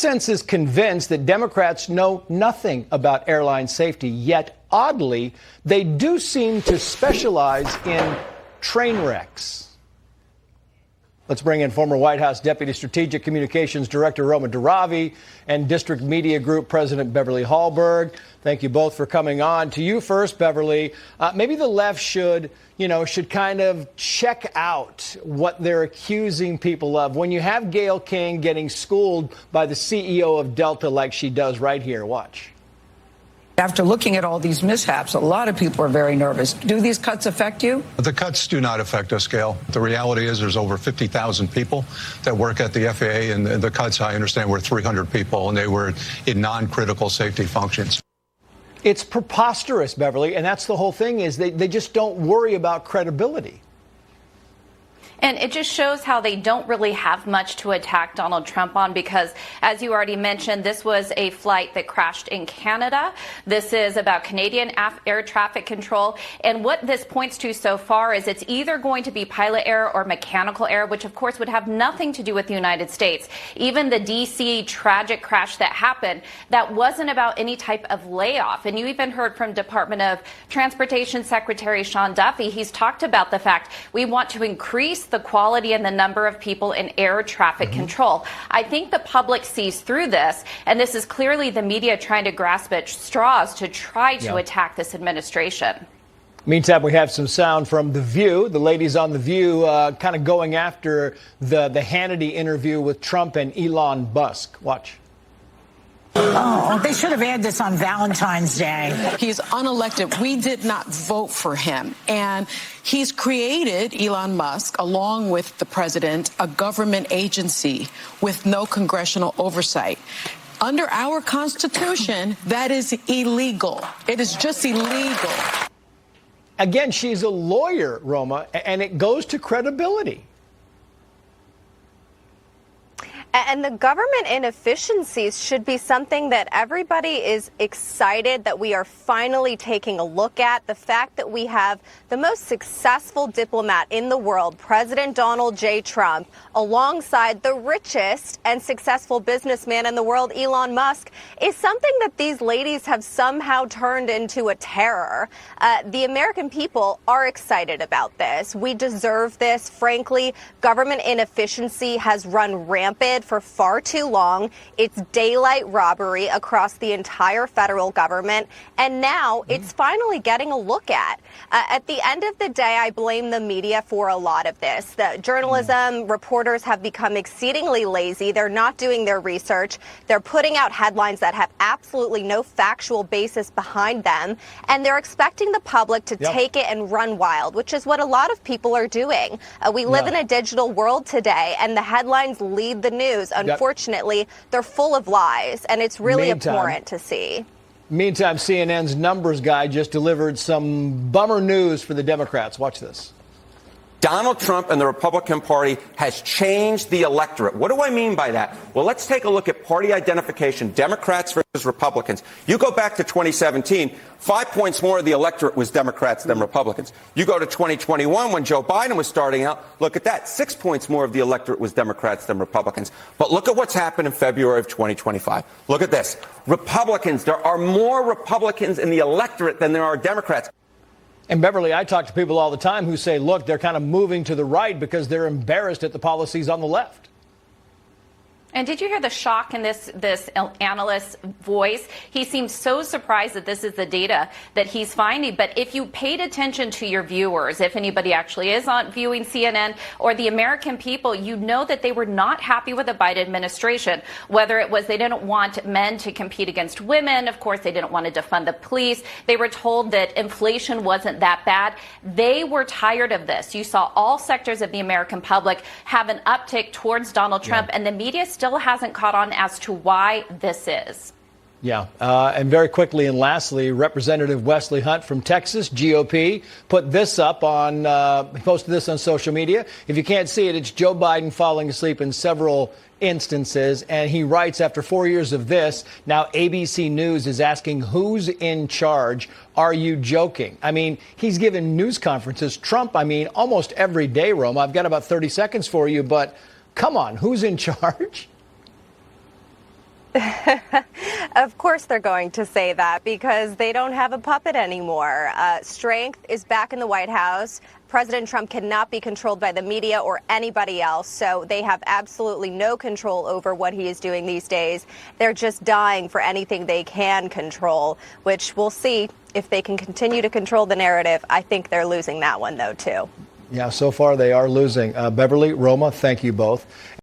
Sense is convinced that Democrats know nothing about airline safety, yet oddly, they do seem to specialize in train wrecks. Let's bring in former White House Deputy Strategic Communications Director Roma Duravi and District Media Group President Beverly Hallberg. Thank you both for coming on. To you first, Beverly. Maybe the left should kind of check out what they're accusing people of. When you have Gayle King getting schooled by the CEO of Delta like she does right here, watch. After looking at all these mishaps, a lot of people are very nervous. Do these cuts affect you? The cuts do not affect us, Gayle. The reality is there's over 50,000 people that work at the FAA, and the cuts, I understand, were 300 people, and they were in non-critical safety functions. It's preposterous, Beverly, and that's the whole thing is they just don't worry about credibility. And it just shows how they don't really have much to attack Donald Trump on because, as you already mentioned, this was a flight that crashed in Canada. This is about Canadian air traffic control. And what this points to so far is it's either going to be pilot error or mechanical error, which, of course, would have nothing to do with the United States. Even the D.C. tragic crash that happened, that wasn't about any type of layoff. And you even heard from Department of Transportation Secretary Sean Duffy. He's talked about the fact we want to increase the quality and the number of people in air traffic control. I think the public sees through this, and this is clearly the media trying to grasp at straws to try to attack this administration. Meantime, we have some sound from The View. The ladies on The View kind of going after the Hannity interview with Trump and Elon Musk. Watch. Oh, they should have aired this on Valentine's Day. He's unelected. We did not vote for him. And he's created, Elon Musk, along with the president, a government agency with no congressional oversight. Under our Constitution, that is illegal. It is just illegal. Again, she's a lawyer, Roma, and it goes to credibility. And the government inefficiencies should be something that everybody is excited that we are finally taking a look at. The fact that we have the most successful diplomat in the world, President Donald J. Trump, alongside the richest and successful businessman in the world, Elon Musk, is something that these ladies have somehow turned into a terror. The American people are excited about this. We deserve this. Frankly, government inefficiency has run rampant for far too long. It's daylight robbery across the entire federal government, and now it's finally getting a look at. At the end of the day, I blame the media for a lot of this. The journalism reporters have become exceedingly lazy. They're not doing their research. They're putting out headlines that have absolutely no factual basis behind them, and they're expecting the public to take it and run wild, which is what a lot of people are doing. We live in a digital world today, and the headlines lead the news. Unfortunately, they're full of lies, and it's really abhorrent to see. Meantime, CNN's numbers guy just delivered some bummer news for the Democrats. Watch this. Donald Trump and the Republican Party has changed the electorate. What do I mean by that? Well, let's take a look at party identification, Democrats versus Republicans. You go back to 2017, 5 points more of the electorate was Democrats than Republicans. You go to 2021 when Joe Biden was starting out, look at that, 6 points more of the electorate was Democrats than Republicans. But look at what's happened in February of 2025. Look at this. Republicans, there are more Republicans in the electorate than there are Democrats. And Beverly, I talk to people all the time who say, look, they're kind of moving to the right because they're embarrassed at the policies on the left. And did you hear the shock in this analyst's voice? He seems so surprised that this is the data that he's finding. But if you paid attention to your viewers, if anybody actually is on viewing CNN or the American people, you know that they were not happy with the Biden administration, whether it was they didn't want men to compete against women. Of course, they didn't want to defund the police. They were told that inflation wasn't that bad. They were tired of this. You saw all sectors of the American public have an uptick towards Donald Trump, and the media still hasn't caught on as to why this is. Yeah. And very quickly and lastly, Representative Wesley Hunt from Texas, GOP, put this up on, posted this on social media. If you can't see it, it's Joe Biden falling asleep in several instances. And he writes, after 4 years of this, now ABC News is asking who's in charge. Are you joking? I mean, he's given news conferences. Trump, I mean, almost every day, Rome. I've got about 30 seconds for you, but come on, who's in charge? Of course they're going to say that because they don't have a puppet anymore. Strength is back in the White House. President Trump cannot be controlled by the media or anybody else, so they have absolutely no control over what he is doing these days. They're just dying for anything they can control, which we'll see if they can continue to control the narrative. I think they're losing that one, though, too. Yeah, so far they are losing. Beverly, Roma, thank you both.